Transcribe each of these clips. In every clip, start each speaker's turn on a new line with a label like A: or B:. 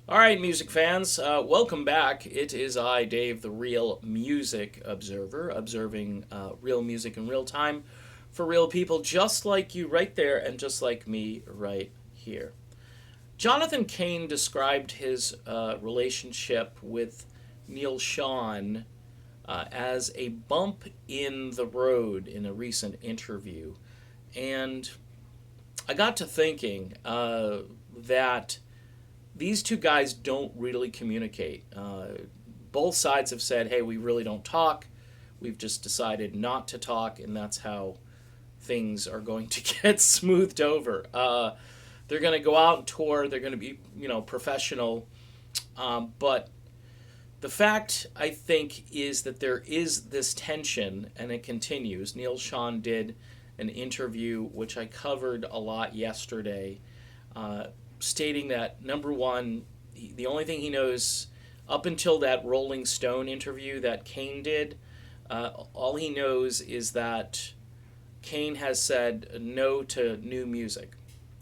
A: All right, music fans, welcome back. It is I, Dave, the Real Music Observer, observing real music in real time for real people just like you right there and just like me right here. Jonathan Cain described his relationship with Neal Schon as a bump in the road in a recent interview. And I got to thinking that these two guys don't really communicate. Both sides have said, hey, we really don't talk. We've just decided not to talk, and that's how things are going to get smoothed over. They're going to go out and tour. They're going to be, professional. But the fact, I think, is that there is this tension, and it continues. Neal Schon did an interview, which I covered a lot yesterday, stating that, number one, the only thing he knows up until that Rolling Stone interview that Cain did, all he knows is that Cain has said no to new music.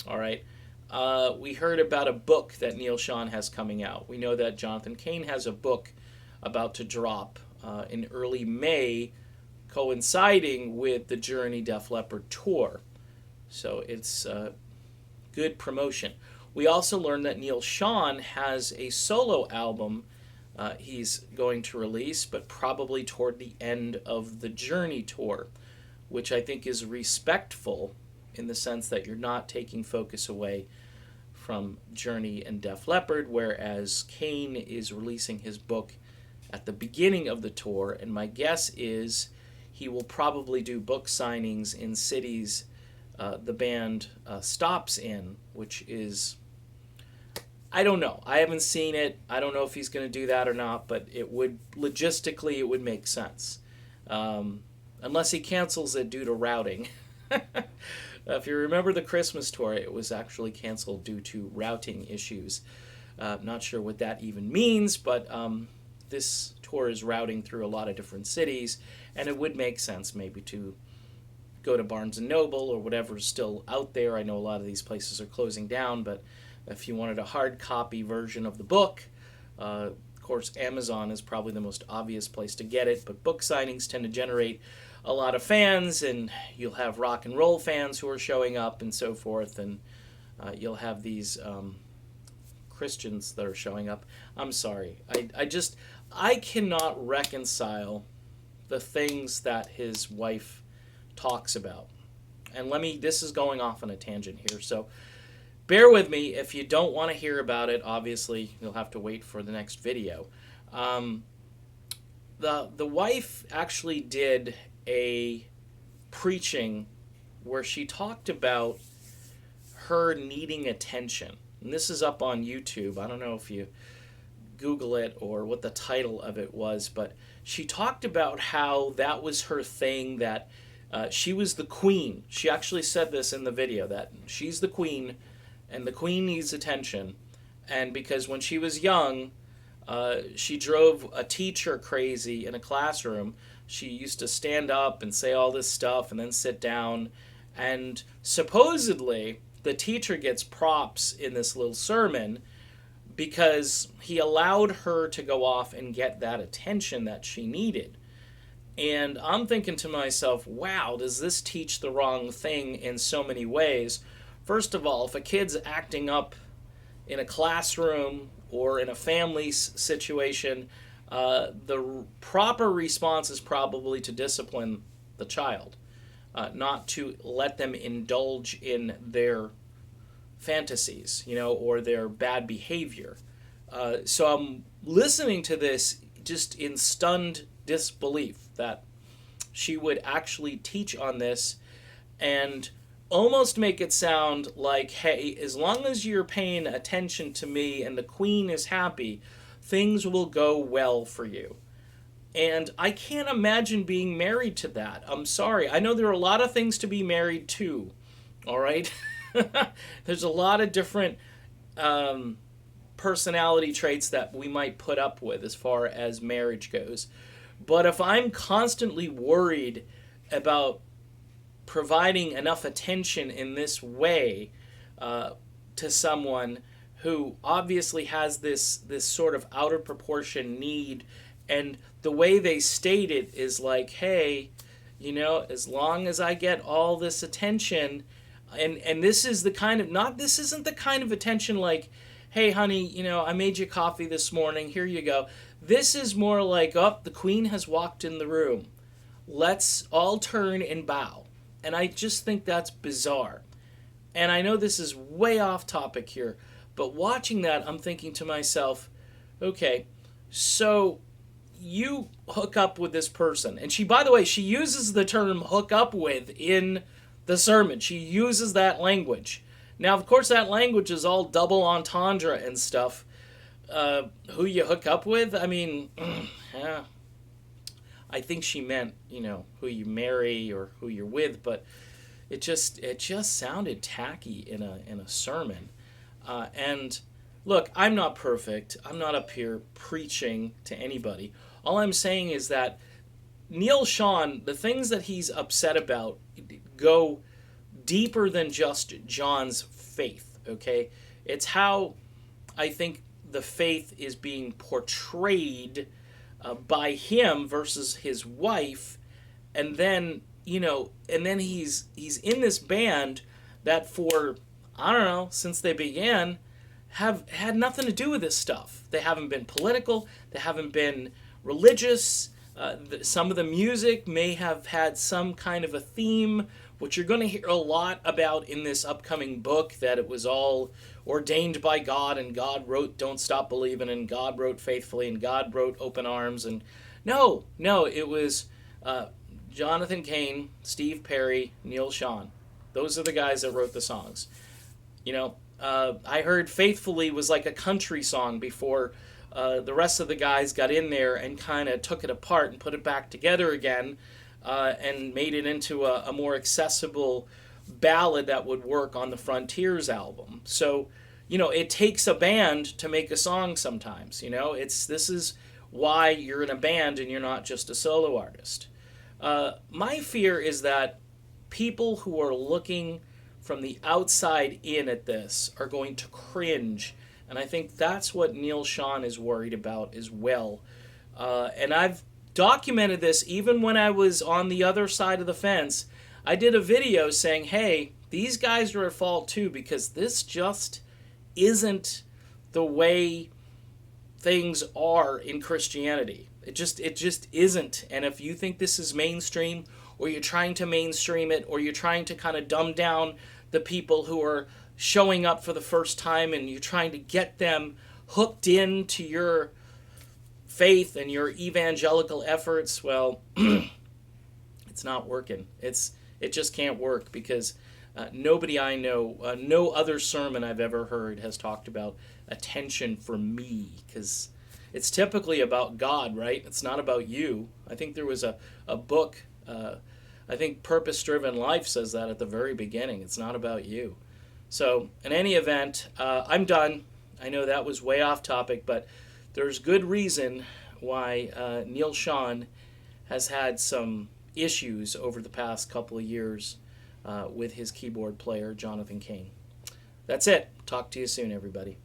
A: All right. We heard about a book that Neal Schon has coming out. We know that Jonathan Cain has a book about to drop in early May, coinciding with the Journey Def Leppard tour. So it's good promotion. We also learned that Neal Schon has a solo album he's going to release, but probably toward the end of the Journey tour, which I think is respectful in the sense that you're not taking focus away from Journey and Def Leppard, whereas Cain is releasing his book at the beginning of the tour, and my guess is he will probably do book signings in cities the band stops in, which is, I don't know. I haven't seen it. I don't know if he's going to do that or not, but it would, logistically, it would make sense. Unless he cancels it due to routing. If you remember the Christmas tour, it was actually canceled due to routing issues. Not sure what that even means, but this tour is routing through a lot of different cities, and it would make sense maybe to go to Barnes & Noble or whatever's still out there. I know a lot of these places are closing down, but if you wanted a hard copy version of the book, of course, Amazon is probably the most obvious place to get it, but book signings tend to generate a lot of fans, and you'll have rock and roll fans who are showing up and so forth, and you'll have these Christians that are showing up. I'm sorry. I cannot reconcile the things that his wife talks about. And this is going off on a tangent here, so bear with me. If you don't want to hear about it, obviously you'll have to wait for the next video. The wife actually did a preaching where she talked about her needing attention. And this is up on YouTube. I don't know if you Google it or what the title of it was, but she talked about how that was her thing, that she was the queen. She actually said this in the video, that she's the queen and the queen needs attention. And because when she was young, she drove a teacher crazy in a classroom. She used to stand up and say all this stuff and then sit down. And supposedly, the teacher gets props in this little sermon because he allowed her to go off and get that attention that she needed. And I'm thinking to myself, wow, does this teach the wrong thing in so many ways? First of all, if a kid's acting up in a classroom or in a family situation, the proper response is probably to discipline the child, not to let them indulge in their fantasies, or their bad behavior. So I'm listening to this just in stunned disbelief that she would actually teach on this and almost make it sound like, hey, as long as you're paying attention to me and the queen is happy, things will go well for you. And I can't imagine being married to that. I'm sorry. I know there are a lot of things to be married to, all right? There's a lot of different personality traits that we might put up with as far as marriage goes. But if I'm constantly worried about providing enough attention in this way to someone who obviously has this sort of out of proportion need, and the way they state it is like, hey, as long as I get all this attention, and this is the kind of not this isn't the kind of attention like, hey honey, I made you coffee this morning, here you go. This is more like, oh, the queen has walked in the room. Let's all turn and bow. And I just think that's bizarre. And I know this is way off topic here, but watching that, I'm thinking to myself, okay, so you hook up with this person. And she, by the way, she uses the term hook up with in the sermon. She uses that language. Now, of course, that language is all double entendre and stuff. Who you hook up with? I mean, yeah. I think she meant, who you marry or who you're with, but it just sounded tacky in a sermon. And look, I'm not perfect. I'm not up here preaching to anybody. All I'm saying is that Neal Schon, the things that he's upset about go deeper than just John's faith, okay? It's how I think the faith is being portrayed by him versus his wife, and then he's in this band that for, I don't know, since they began, have had nothing to do with this stuff. They haven't been political, they haven't been religious. Some of the music may have had some kind of a theme, which you're going to hear a lot about in this upcoming book, that it was all ordained by God, and God wrote Don't Stop Believing, and God wrote Faithfully, and God wrote Open Arms. And no, it was Jonathan Cain, Steve Perry, Neal Schon. Those are the guys that wrote the songs. I heard Faithfully was like a country song before the rest of the guys got in there and kind of took it apart and put it back together again, and made it into a more accessible ballad that would work on the Frontiers album. So, it takes a band to make a song sometimes. This is why you're in a band and you're not just a solo artist. My fear is that people who are looking from the outside in at this are going to cringe. And I think that's what Neal Schon is worried about as well. And I've documented this even when I was on the other side of the fence. I did a video saying, hey, these guys are at fault too, because this just isn't the way things are in Christianity. It just isn't. And if you think this is mainstream, or you're trying to mainstream it, or you're trying to kind of dumb down the people who are showing up for the first time, and you're trying to get them hooked into your faith and your evangelical efforts, well, it's not working. It just can't work, because nobody I know, no other sermon I've ever heard has talked about attention for me, because it's typically about God, right? It's not about you. I think there was a book, I think Purpose Driven Life says that at the very beginning. It's not about you. So in any event, I'm done. I know that was way off topic, but there's good reason why Neal Schon has had some issues over the past couple of years with his keyboard player, Jonathan Cain. That's it. Talk to you soon, everybody.